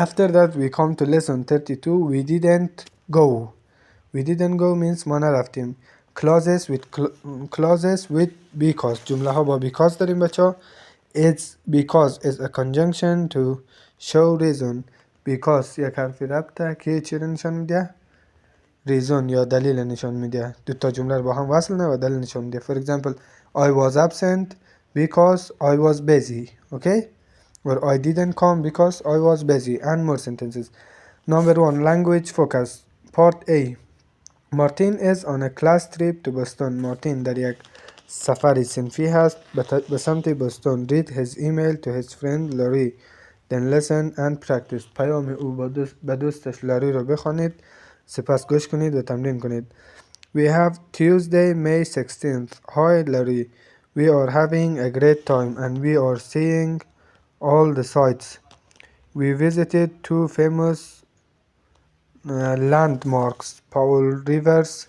After that we come to lesson 32. We didn't go means ما نرفتیم. Clauses with because. جمله ها با because داریم بچه ها. It's because is a conjunction to show reason. Because یک حرفی ربطه که چی رو نشان میده؟ reason یا دلیل نشان میده. دوتا جمله رو با هم وصل نه و دلیل نشان میده. For example, I was absent because I was busy. Okay? Or I didn't come because I was busy, and more sentences. Number 1, language focus. Part A. Martin is on a class trip to Boston. Martin در یک سفر صنفی هست به سمت بوستون. Read his email to his friend Larry. Then listen and practice. پیام او به دوستش لاری رو بخوانید. سپس گوش کنید و تمرین کنید. We have Tuesday, May 16th. Hi Larry. We are having a great time and we are seeing all the sights. We visited two famous landmarks, Paul Rivers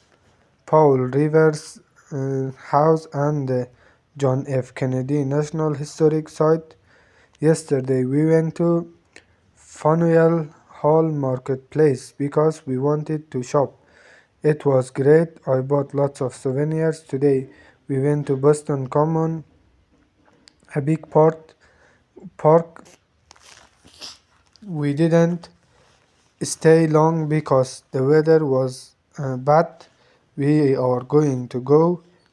House and the John F. Kennedy National Historic Site. Yesterday we went to Faneuil Hall Marketplace because we wanted to shop. It was great. I bought lots of souvenirs today. We went to Boston Common, a big park. We didn't stay long because the weather was bad. We are going to go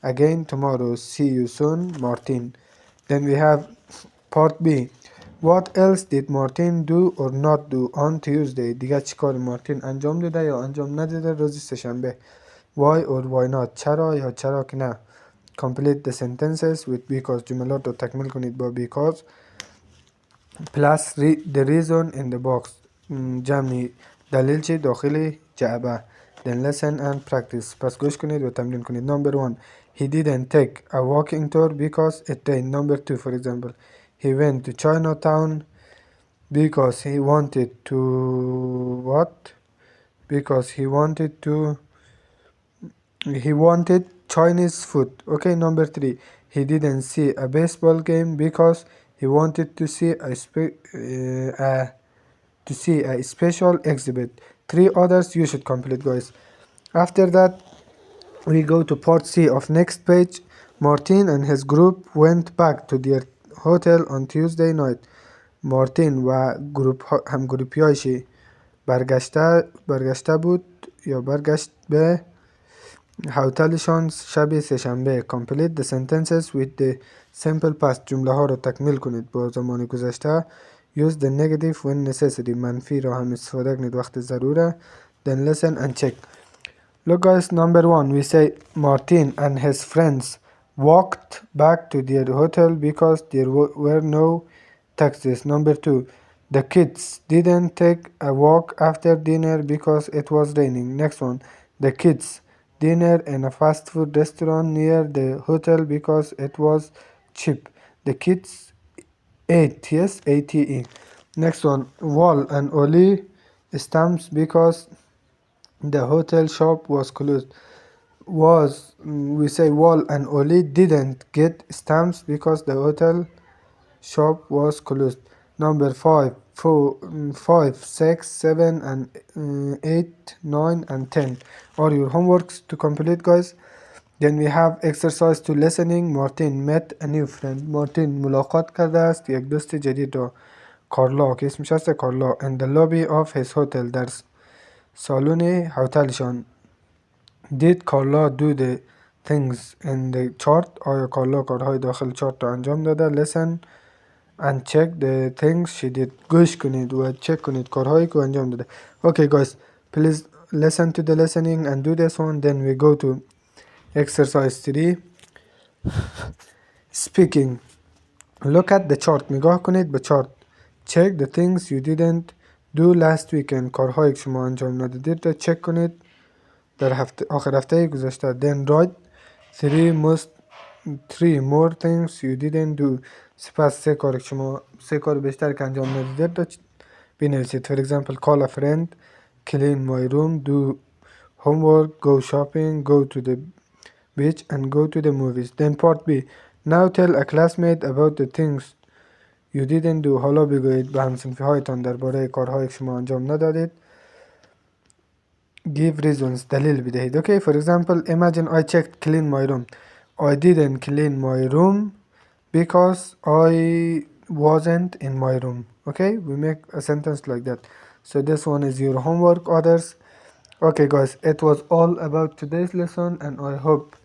again tomorrow. See you soon, Martin. Then we have part B. What else did Martin do or not do on Tuesday? دیگه چیکار مارتین انجام داده یا انجام نداده روز سه‌شنبه. Why or why not? چرا یا چرا که نه. Complete the sentences with because. جملات رو تکمیل کنید با because plus the reason in the box. جمعی دلیل چی داخل جعبه. Then listen and practice. پس گوش کنید و تمرین کنید. Number 1. He didn't take a walking tour because it rained. Number 2, for example, he went to Chinatown because he wanted to what? Because he wanted Chinese food. Okay, number 3. He didn't see a baseball game because he wanted to see a special exhibit. 3 others you should complete, guys. After that we go to part C of next page. Martin and his group went back to their hotel on Tuesday night. مارتین و همگروپیایشی برگشته بود یا برگشت به هتلشان شب سه‌شنبه. Complete the sentences with the simple past. جمله ها رو تکمیل کنید با زمان گذشته. Use the negative when necessary. منفی را هم استفاده کنید وقت ضروره. Then listen and check. Look guys, number 1, we say Martin and his friends walked back to their hotel because there were no taxis. Number 2, the kids didn't take a walk after dinner because it was raining. Next one, the kids dinner in a fast food restaurant near the hotel because it was cheap. The kids ate, yes, ate. Next one, Wall and Oli stamps because the hotel shop was closed. We say Wall and Oli didn't get stamps because the hotel shop was closed. Number 5, 6, 7 and 8, 9 and 10 are your homeworks to complete, guys. Then we have exercise to listening. Martin met a new friend. Martin ملاقات کرده است یک دوست جدید را. کارلا که اسمش هست کارلا. In the lobby of his hotel. در سالن هتلشان. Did Carla do the things in the chart? آیا کارلا کارهای داخل چارت را انجام داده؟ Listen and check the things she did. گوش کنید و چک کنید کارهایی که انجام داده. Okay guys, please listen to the listening and do this one. Then we go to exercise 3. Speaking. Look at the chart. نگاه کنید به چارت. Check the things you didn't do last weekend. کارهایی که شما انجام ندادید را چک کنید در آخر هفته گذشته. Then write 3 more things you didn't do. سپس 3 کار بیشتر که انجام ندادید را بنویسید. For example, call a friend, clean my room, do homework, go shopping, go to the beach and go to the movies. Then part B. Now tell a classmate about the things you didn't do. حالا بگویید به همصنفی هایتان درباره کارهایی که شما انجام ندادید. Give reasons. دلیل بدهید. Okay, for example, imagine I checked clean my room. I didn't clean my room because I wasn't in my room. Okay, we make a sentence like that. So this one is your homework, others. Okay guys, it was all about today's lesson, and I hope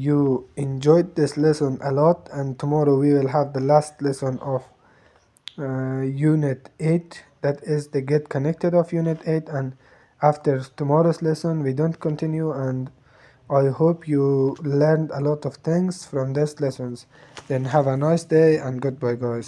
you enjoyed this lesson a lot, and tomorrow we will have the last lesson of unit 8, that is the get connected of unit 8, and after tomorrow's lesson we don't continue, and I hope you learned a lot of things from these lessons. Then have a nice day and goodbye guys.